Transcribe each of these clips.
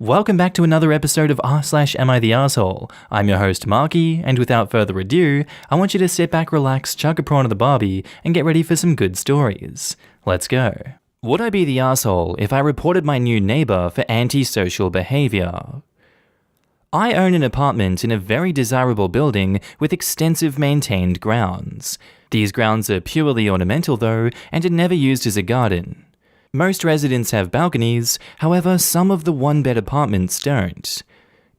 Welcome back to another episode of r/Am I the Asshole? I'm your host Markee, and without further ado, I want you to sit back, relax, chug a prawn of the Barbie, and get ready for some good stories. Let's go. Would I be the asshole if I reported my new neighbour for antisocial behaviour? I own an apartment in a very desirable building with extensive maintained grounds. These grounds are purely ornamental though, and are never used as a garden. Most residents have balconies, however, some of the one-bed apartments don't.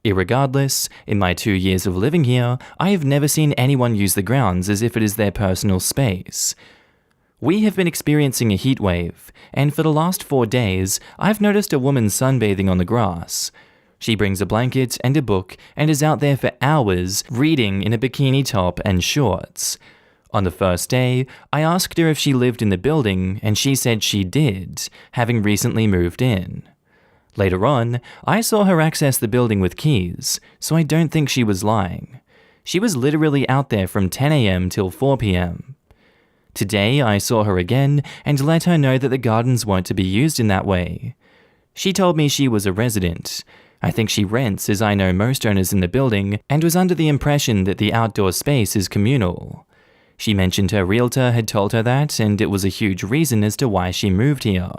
Irregardless, in my 2 years of living here, I have never seen anyone use the grounds as if it is their personal space. We have been experiencing a heat wave, and for the last 4 days, I've noticed a woman sunbathing on the grass. She brings a blanket and a book and is out there for hours reading in a bikini top and shorts. On the first day, I asked her if she lived in the building, and she said she did, having recently moved in. Later on, I saw her access the building with keys, so I don't think she was lying. She was literally out there from 10 a.m. till 4 p.m. Today, I saw her again and let her know that the gardens weren't to be used in that way. She told me she was a resident. I think she rents, as I know most owners in the building, and was under the impression that the outdoor space is communal. She mentioned her realtor had told her that, and it was a huge reason as to why she moved here.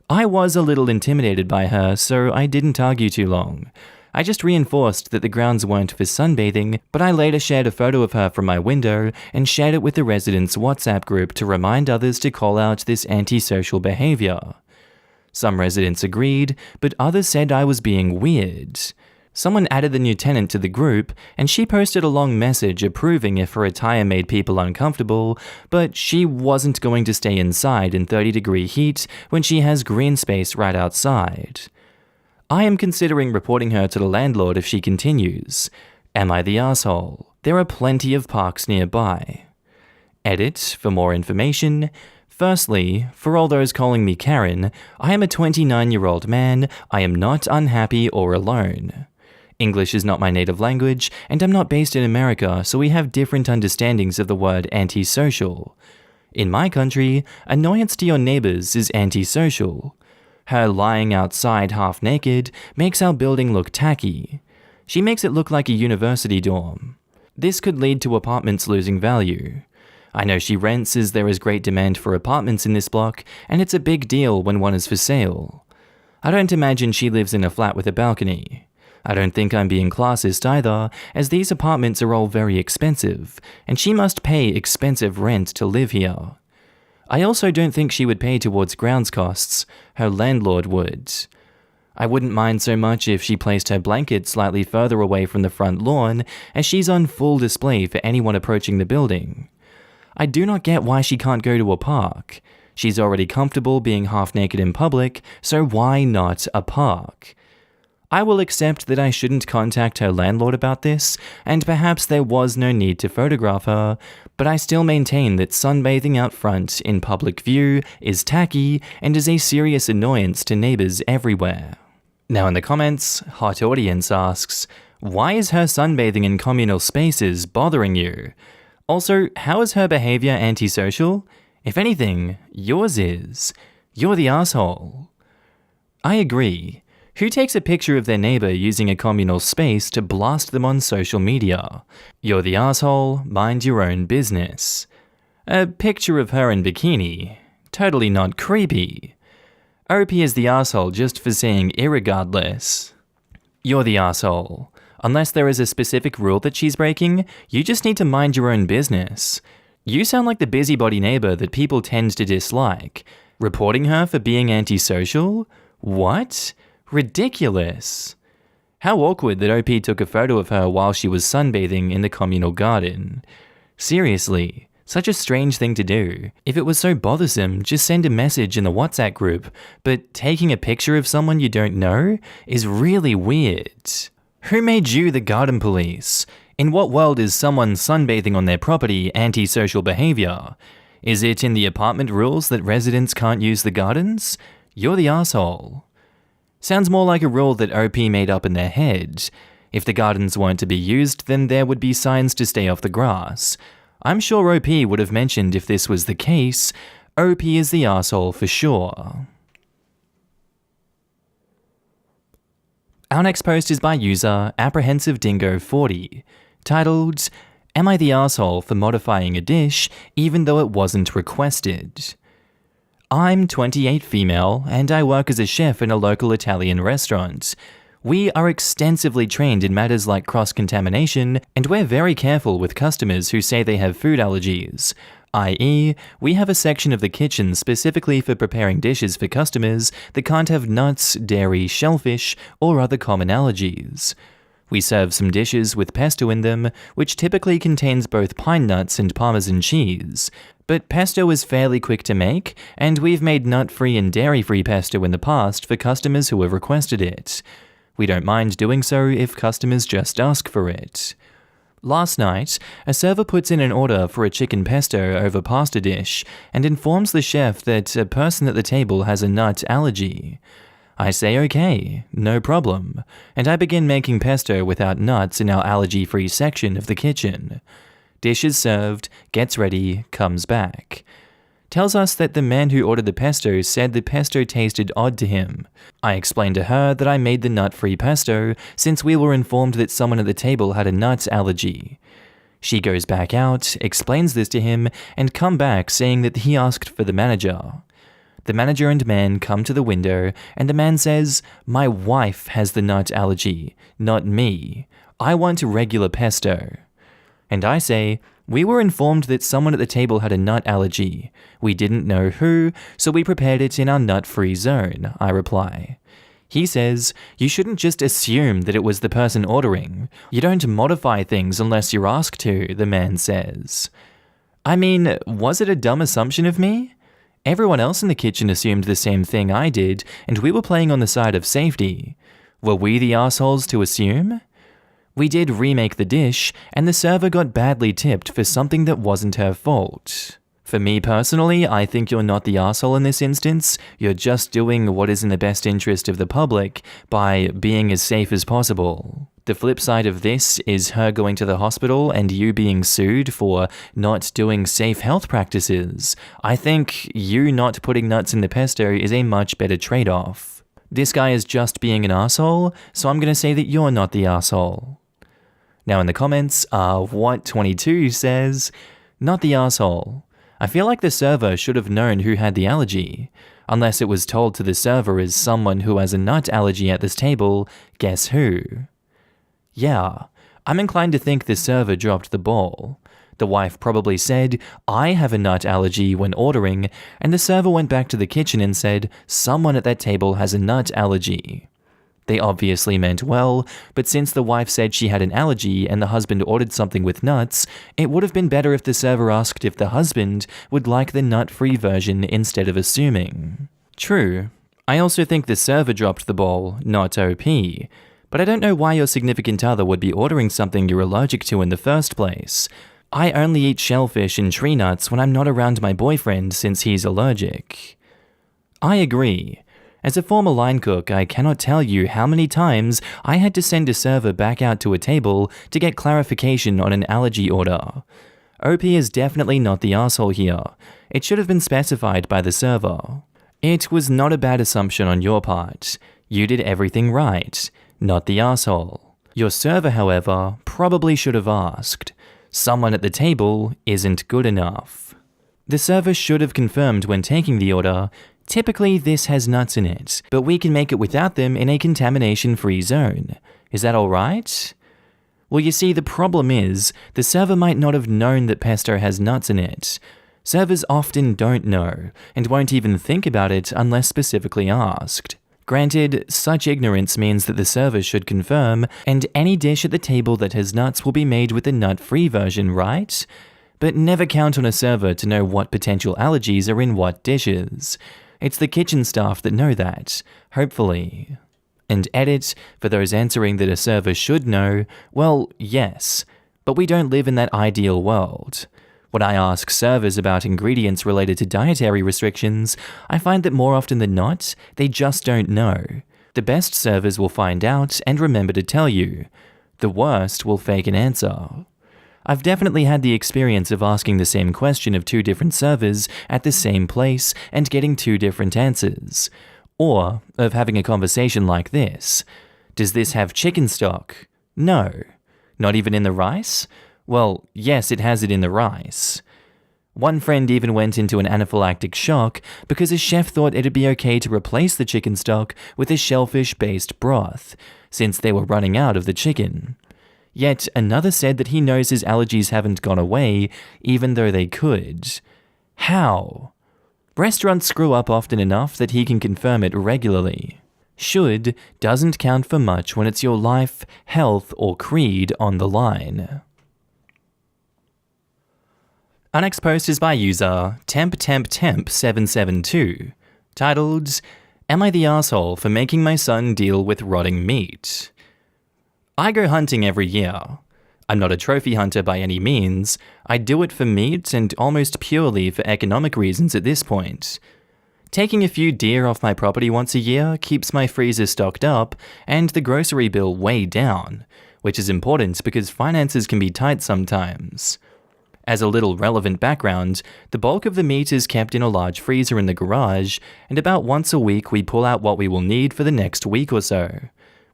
I was a little intimidated by her, so I didn't argue too long. I just reinforced that the grounds weren't for sunbathing, but I later shared a photo of her from my window and shared it with the residents' WhatsApp group to remind others to call out this antisocial behaviour. Some residents agreed, but others said I was being weird. Someone added the new tenant to the group, and she posted a long message approving if her attire made people uncomfortable, but she wasn't going to stay inside in 30-degree heat when she has green space right outside. I am considering reporting her to the landlord if she continues. Am I the asshole? There are plenty of parks nearby. Edit for more information. Firstly, for all those calling me Karen, I am a 29-year-old man. I am not unhappy or alone. English is not my native language, and I'm not based in America, so we have different understandings of the word antisocial. In my country, annoyance to your neighbors is antisocial. Her lying outside half naked makes our building look tacky. She makes it look like a university dorm. This could lead to apartments losing value. I know she rents as there is great demand for apartments in this block, and it's a big deal when one is for sale. I don't imagine she lives in a flat with a balcony. I don't think I'm being classist either, as these apartments are all very expensive, and she must pay expensive rent to live here. I also don't think she would pay towards grounds costs. Her landlord would. I wouldn't mind so much if she placed her blanket slightly further away from the front lawn, as she's on full display for anyone approaching the building. I do not get why she can't go to a park. She's already comfortable being half naked in public, so why not a park? I will accept that I shouldn't contact her landlord about this, and perhaps there was no need to photograph her, but I still maintain that sunbathing out front in public view is tacky and is a serious annoyance to neighbors everywhere. Now in the comments, Hot Audience asks, why is her sunbathing in communal spaces bothering you? Also, how is her behaviour antisocial? If anything, yours is. You're the asshole. I agree. Who takes a picture of their neighbour using a communal space to blast them on social media? You're the asshole, mind your own business. A picture of her in bikini. Totally not creepy. OP is the asshole just for saying irregardless. You're the asshole. Unless there is a specific rule that she's breaking, you just need to mind your own business. You sound like the busybody neighbour that people tend to dislike. Reporting her for being antisocial? What? Ridiculous. How awkward that OP took a photo of her while she was sunbathing in the communal garden. Seriously, such a strange thing to do. If it was so bothersome, just send a message in the WhatsApp group, but taking a picture of someone you don't know is really weird. Who made you the garden police? In what world is someone sunbathing on their property antisocial behaviour? Is it in the apartment rules that residents can't use the gardens? You're the asshole. Sounds more like a rule that OP made up in their head. If the gardens weren't to be used, then there would be signs to stay off the grass. I'm sure OP would have mentioned if this was the case. OP is the asshole for sure. Our next post is by user ApprehensiveDingo40, titled, "Am I the asshole for modifying a dish even though it wasn't requested?" I'm 28 female and I work as a chef in a local Italian restaurant. We are extensively trained in matters like cross-contamination, and we're very careful with customers who say they have food allergies, i.e., we have a section of the kitchen specifically for preparing dishes for customers that can't have nuts, dairy, shellfish, or other common allergies. We serve some dishes with pesto in them, which typically contains both pine nuts and Parmesan cheese. But pesto is fairly quick to make, and we've made nut-free and dairy-free pesto in the past for customers who have requested it. We don't mind doing so if customers just ask for it. Last night, a server puts in an order for a chicken pesto over pasta dish and informs the chef that a person at the table has a nut allergy. I say okay, no problem, and I begin making pesto without nuts in our allergy-free section of the kitchen. Dish is served, gets ready, comes back. Tells us that the man who ordered the pesto said the pesto tasted odd to him. I explained to her that I made the nut-free pesto since we were informed that someone at the table had a nut allergy. She goes back out, explains this to him, and come back saying that he asked for the manager. The manager and man come to the window, and the man says, "My wife has the nut allergy, not me. I want regular pesto." And I say, "We were informed that someone at the table had a nut allergy. We didn't know who, so we prepared it in our nut-free zone," I reply. He says, "You shouldn't just assume that it was the person ordering. You don't modify things unless you're asked to," the man says. I mean, was it a dumb assumption of me? Everyone else in the kitchen assumed the same thing I did, and we were playing on the side of safety. Were we the assholes to assume? We did remake the dish, and the server got badly tipped for something that wasn't her fault. For me personally, I think you're not the asshole in this instance. You're just doing what is in the best interest of the public by being as safe as possible. The flip side of this is her going to the hospital and you being sued for not doing safe health practices. I think you not putting nuts in the pesto is a much better trade-off. This guy is just being an asshole, so I'm gonna say that you're not the asshole. Now in the comments, What22 says, "Not the asshole. I feel like the server should have known who had the allergy. Unless it was told to the server as someone who has a nut allergy at this table, guess who?" Yeah, I'm inclined to think the server dropped the ball. The wife probably said, "I have a nut allergy" when ordering, and the server went back to the kitchen and said, "Someone at that table has a nut allergy." They obviously meant well, but since the wife said she had an allergy and the husband ordered something with nuts, it would have been better if the server asked if the husband would like the nut-free version instead of assuming. True. I also think the server dropped the ball, not OP. But I don't know why your significant other would be ordering something you're allergic to in the first place. I only eat shellfish and tree nuts when I'm not around my boyfriend since he's allergic. I agree. As a former line cook, I cannot tell you how many times I had to send a server back out to a table to get clarification on an allergy order. OP is definitely not the asshole here. It should have been specified by the server. It was not a bad assumption on your part. You did everything right. Not the asshole. Your server, however, probably should have asked. Someone at the table isn't good enough. The server should have confirmed when taking the order, "Typically this has nuts in it, but we can make it without them in a contamination-free zone. Is that alright?" Well, you see, the problem is, the server might not have known that pesto has nuts in it. Servers often don't know, and won't even think about it unless specifically asked. Granted, such ignorance means that the server should confirm, and any dish at the table that has nuts will be made with the nut-free version, right? But never count on a server to know what potential allergies are in what dishes. It's the kitchen staff that know that, hopefully. And edit, for those answering that a server should know, well, yes, but we don't live in that ideal world. When I ask servers about ingredients related to dietary restrictions, I find that more often than not, they just don't know. The best servers will find out and remember to tell you. The worst will fake an answer. I've definitely had the experience of asking the same question of two different servers at the same place and getting two different answers. Or of having a conversation like this. Does this have chicken stock? No. Not even in the rice? Well, yes, it has it in the rice. One friend even went into an anaphylactic shock because a chef thought it'd be okay to replace the chicken stock with a shellfish-based broth, since they were running out of the chicken. Yet another said that he knows his allergies haven't gone away, even though they could. How? Restaurants screw up often enough that he can confirm it regularly. Should doesn't count for much when it's your life, health, or creed on the line. Our next post is by user TempTempTemp772, titled, Am I the asshole for making my son deal with rotting meat? I go hunting every year. I'm not a trophy hunter by any means. I do it for meat and almost purely for economic reasons at this point. Taking a few deer off my property once a year keeps my freezer stocked up and the grocery bill way down, which is important because finances can be tight sometimes. As a little relevant background, the bulk of the meat is kept in a large freezer in the garage, and about once a week we pull out what we will need for the next week or so,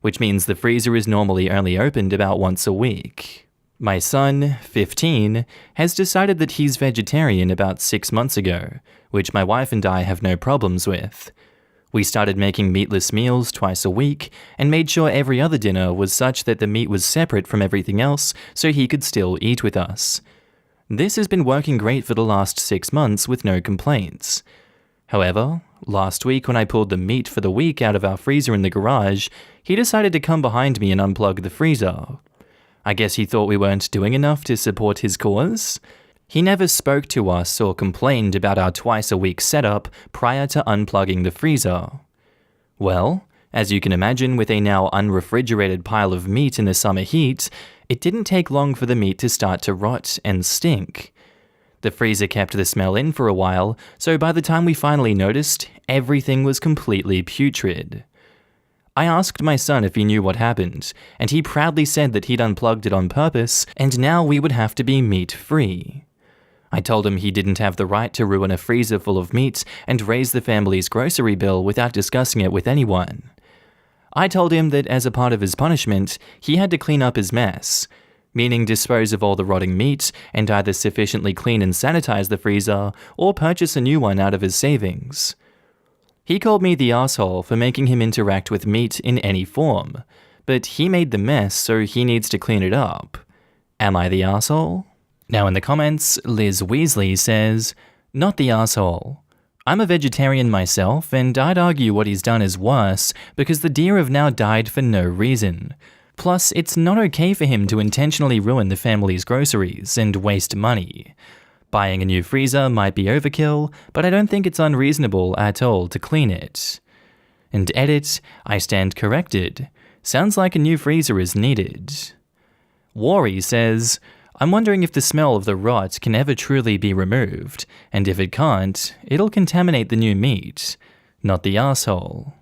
which means the freezer is normally only opened about once a week. My son, 15, has decided that he's vegetarian about 6 months ago, which my wife and I have no problems with. We started making meatless meals twice a week, and made sure every other dinner was such that the meat was separate from everything else so he could still eat with us. This has been working great for the last 6 months with no complaints. However, last week when I pulled the meat for the week out of our freezer in the garage, he decided to come behind me and unplug the freezer. I guess he thought we weren't doing enough to support his cause. He never spoke to us or complained about our twice-a-week setup prior to unplugging the freezer. Well, as you can imagine, with a now unrefrigerated pile of meat in the summer heat, it didn't take long for the meat to start to rot and stink. The freezer kept the smell in for a while, so by the time we finally noticed, everything was completely putrid. I asked my son if he knew what happened, and he proudly said that he'd unplugged it on purpose, and now we would have to be meat-free. I told him he didn't have the right to ruin a freezer full of meat and raise the family's grocery bill without discussing it with anyone. I told him that as a part of his punishment, he had to clean up his mess, meaning dispose of all the rotting meat and either sufficiently clean and sanitize the freezer or purchase a new one out of his savings. He called me the asshole for making him interact with meat in any form, but he made the mess so he needs to clean it up. Am I the asshole? Now in the comments, Liz Weasley says, Not the asshole. I'm a vegetarian myself, and I'd argue what he's done is worse because the deer have now died for no reason. Plus, it's not okay for him to intentionally ruin the family's groceries and waste money. Buying a new freezer might be overkill, but I don't think it's unreasonable at all to clean it. And edit, I stand corrected. Sounds like a new freezer is needed. Worry says, I'm wondering if the smell of the rot can ever truly be removed, and if it can't, it'll contaminate the new meat. Not the asshole.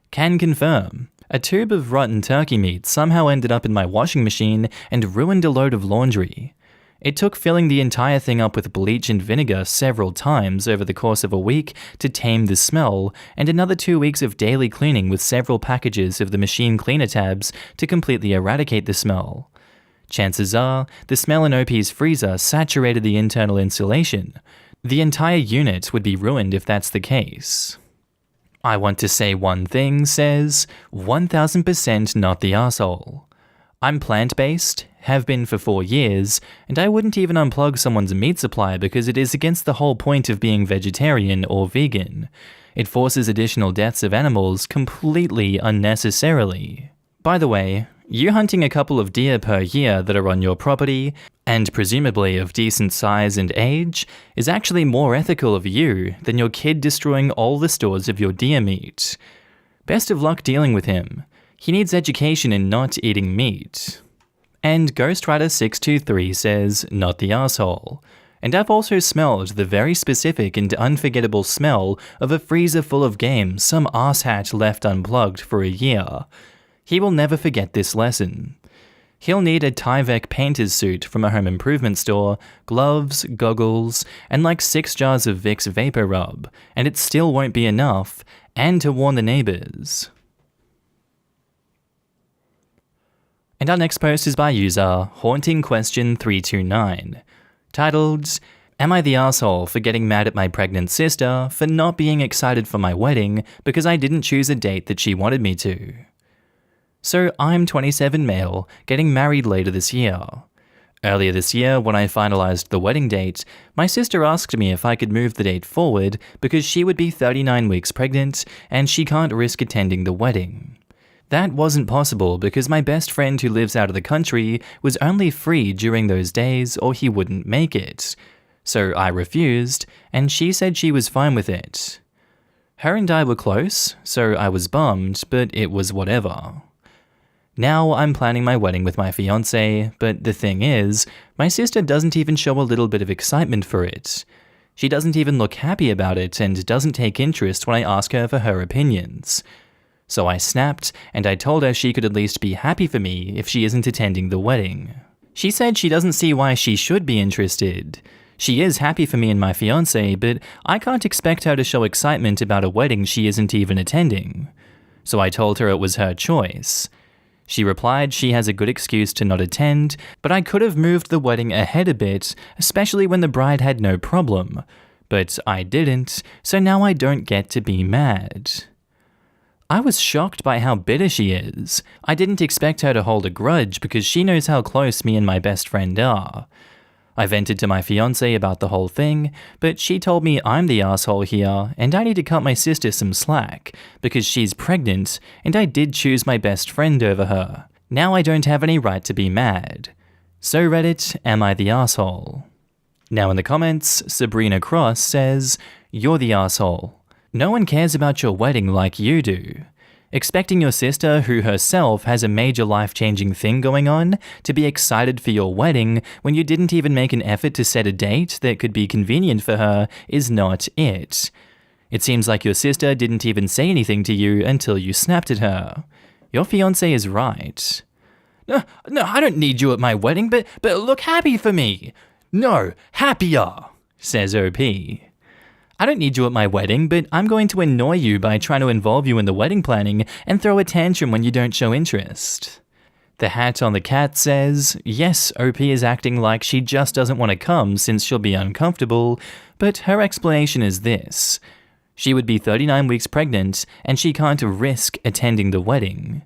Can confirm. A tube of rotten turkey meat somehow ended up in my washing machine and ruined a load of laundry. It took filling the entire thing up with bleach and vinegar several times over the course of a week to tame the smell, and another 2 weeks of daily cleaning with several packages of the machine cleaner tabs to completely eradicate the smell. Chances are, the smell in OP's freezer saturated the internal insulation. The entire unit would be ruined if that's the case. I want to say one thing says, 1000% not the asshole. I'm plant-based, have been for 4 years, and I wouldn't even unplug someone's meat supply because it is against the whole point of being vegetarian or vegan. It forces additional deaths of animals completely unnecessarily. By the way, you hunting a couple of deer per year that are on your property, and presumably of decent size and age, is actually more ethical of you than your kid destroying all the stores of your deer meat. Best of luck dealing with him. He needs education in not eating meat. And GhostRider623 says, not the asshole. And I've also smelled the very specific and unforgettable smell of a freezer full of game some arsehat left unplugged for a year. He will never forget this lesson. He'll need a Tyvek painter's suit from a home improvement store, gloves, goggles, and like 6 jars of Vicks Vapor Rub, and it still won't be enough, and to warn the neighbours. And our next post is by user Haunting Question 329, titled, Am I the asshole for getting mad at my pregnant sister for not being excited for my wedding because I didn't choose a date that she wanted me to? So I'm 27 male, getting married later this year. Earlier this year, when I finalized the wedding date, my sister asked me if I could move the date forward because she would be 39 weeks pregnant and she can't risk attending the wedding. That wasn't possible because my best friend who lives out of the country was only free during those days or he wouldn't make it. So I refused, and she said she was fine with it. Her and I were close, so I was bummed, but it was whatever. Now I'm planning my wedding with my fiancé, but the thing is, my sister doesn't even show a little bit of excitement for it. She doesn't even look happy about it and doesn't take interest when I ask her for her opinions. So I snapped, and I told her she could at least be happy for me if she isn't attending the wedding. She said she doesn't see why she should be interested. She is happy for me and my fiancé, but I can't expect her to show excitement about a wedding she isn't even attending. So I told her it was her choice. She replied she has a good excuse to not attend, but I could have moved the wedding ahead a bit, especially when the bride had no problem. But I didn't, so now I don't get to be mad. I was shocked by how bitter she is. I didn't expect her to hold a grudge because she knows how close me and my best friend are. I vented to my fiancé about the whole thing, but she told me I'm the asshole here and I need to cut my sister some slack because she's pregnant and I did choose my best friend over her. Now I don't have any right to be mad. So Reddit, am I the asshole? Now in the comments, Sabrina Cross says, You're the asshole. No one cares about your wedding like you do. Expecting your sister, who herself has a major life-changing thing going on, to be excited for your wedding when you didn't even make an effort to set a date that could be convenient for her is not it. It seems like your sister didn't even say anything to you until you snapped at her. Your fiancé is right. No, I don't need you at my wedding, but look happy for me. No, happier, says OP. I don't need you at my wedding, but I'm going to annoy you by trying to involve you in the wedding planning and throw a tantrum when you don't show interest. The hat on the cat says, yes, OP is acting like she just doesn't want to come since she'll be uncomfortable, but her explanation is this. She would be 39 weeks pregnant and she can't risk attending the wedding.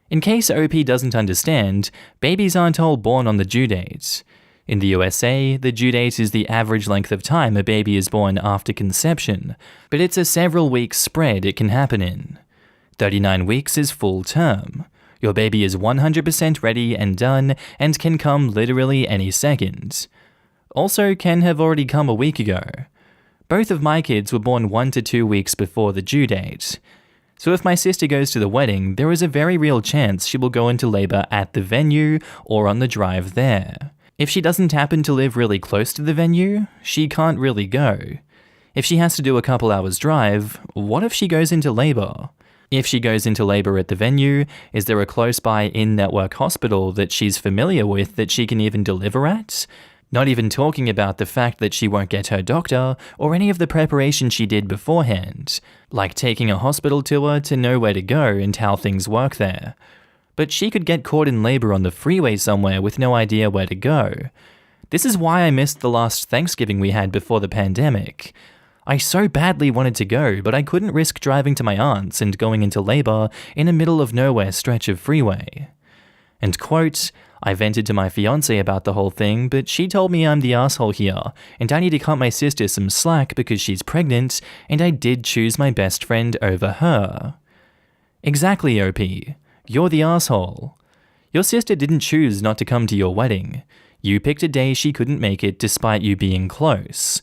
In case OP doesn't understand, babies aren't all born on the due date. In the USA, the due date is the average length of time a baby is born after conception, but it's a several weeks spread it can happen in. 39 weeks is full term. Your baby is 100% ready and done and can come literally any second. Also can have already come a week ago. Both of my kids were born 1 to 2 weeks before the due date. So if my sister goes to the wedding, there is a very real chance she will go into labor at the venue or on the drive there. If she doesn't happen to live really close to the venue, she can't really go. If she has to do a couple hours drive, what if she goes into labor? If she goes into labor at the venue, is there a close-by in-network hospital that she's familiar with that she can even deliver at? Not even talking about the fact that she won't get her doctor or any of the preparation she did beforehand, like taking a hospital tour to know where to go and how things work there. But she could get caught in labor on the freeway somewhere with no idea where to go. This is why I missed the last Thanksgiving we had before the pandemic. I so badly wanted to go, but I couldn't risk driving to my aunt's and going into labor in a middle-of-nowhere stretch of freeway. And quote, I vented to my fiancé about the whole thing, but she told me I'm the asshole here, and I need to cut my sister some slack because she's pregnant, and I did choose my best friend over her. Exactly, OP. You're the asshole. Your sister didn't choose not to come to your wedding. You picked a day she couldn't make it despite you being close.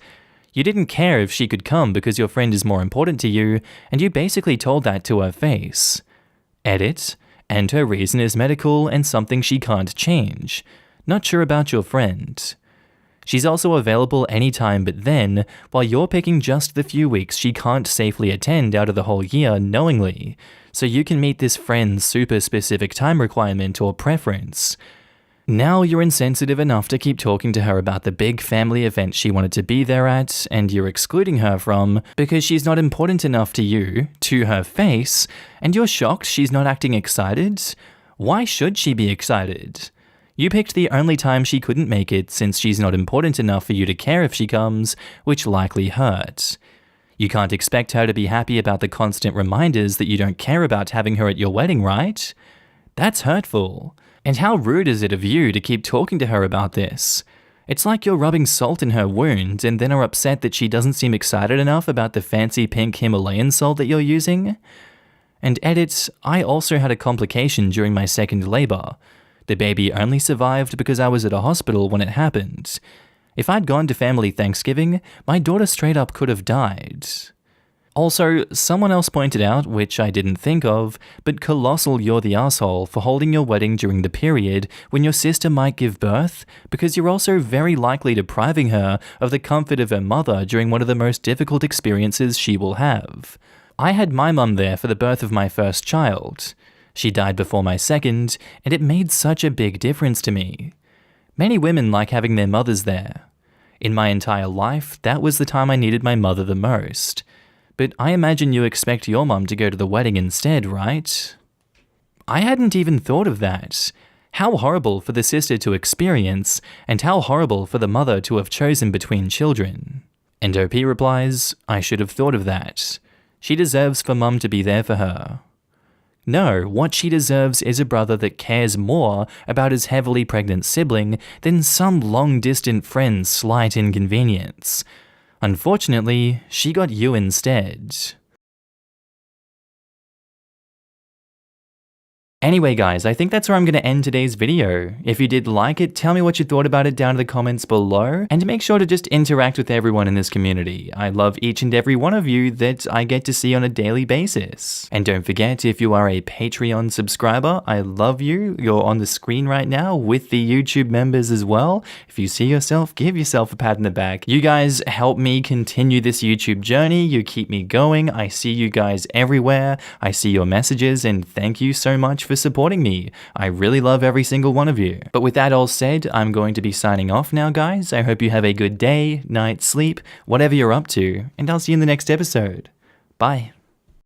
You didn't care if she could come because your friend is more important to you, and you basically told that to her face. Edit, and her reason is medical and something she can't change. Not sure about your friend. She's also available anytime but then, while you're picking just the few weeks she can't safely attend out of the whole year knowingly, so you can meet this friend's super specific time requirement or preference. Now you're insensitive enough to keep talking to her about the big family event she wanted to be there at, and you're excluding her from because she's not important enough to you, to her face, and you're shocked she's not acting excited? Why should she be excited? You picked the only time she couldn't make it since she's not important enough for you to care if she comes, which likely hurt. You can't expect her to be happy about the constant reminders that you don't care about having her at your wedding, right? That's hurtful. And how rude is it of you to keep talking to her about this? It's like you're rubbing salt in her wound and then are upset that she doesn't seem excited enough about the fancy pink Himalayan salt that you're using. And edit, I also had a complication during my second labour. The baby only survived because I was at a hospital when it happened. If I'd gone to family Thanksgiving, my daughter straight up could have died. Also, someone else pointed out, which I didn't think of, but colossal you're the asshole for holding your wedding during the period when your sister might give birth, because you're also very likely depriving her of the comfort of her mother during one of the most difficult experiences she will have. I had my mum there for the birth of my first child. She died before my second, and it made such a big difference to me. Many women like having their mothers there. In my entire life, that was the time I needed my mother the most. But I imagine you expect your mum to go to the wedding instead, right? I hadn't even thought of that. How horrible for the sister to experience, and how horrible for the mother to have chosen between children. And OP replies, I should have thought of that. She deserves for mum to be there for her. No, what she deserves is a brother that cares more about his heavily pregnant sibling than some long-distant friend's slight inconvenience. Unfortunately, she got you instead. Anyway guys, I think that's where I'm going to end today's video. If you did like it, tell me what you thought about it down in the comments below, and make sure to just interact with everyone in this community. I love each and every one of you that I get to see on a daily basis. And don't forget, if you are a Patreon subscriber, I love you. You're on the screen right now with the YouTube members as well. If you see yourself, give yourself a pat in the back. You guys help me continue this YouTube journey. You keep me going. I see you guys everywhere. I see your messages, and thank you so much for supporting me. I really love every single one of you. But with that all said, I'm going to be signing off now, guys. I hope you have a good day, night, sleep, whatever you're up to, and I'll see you in the next episode. Bye.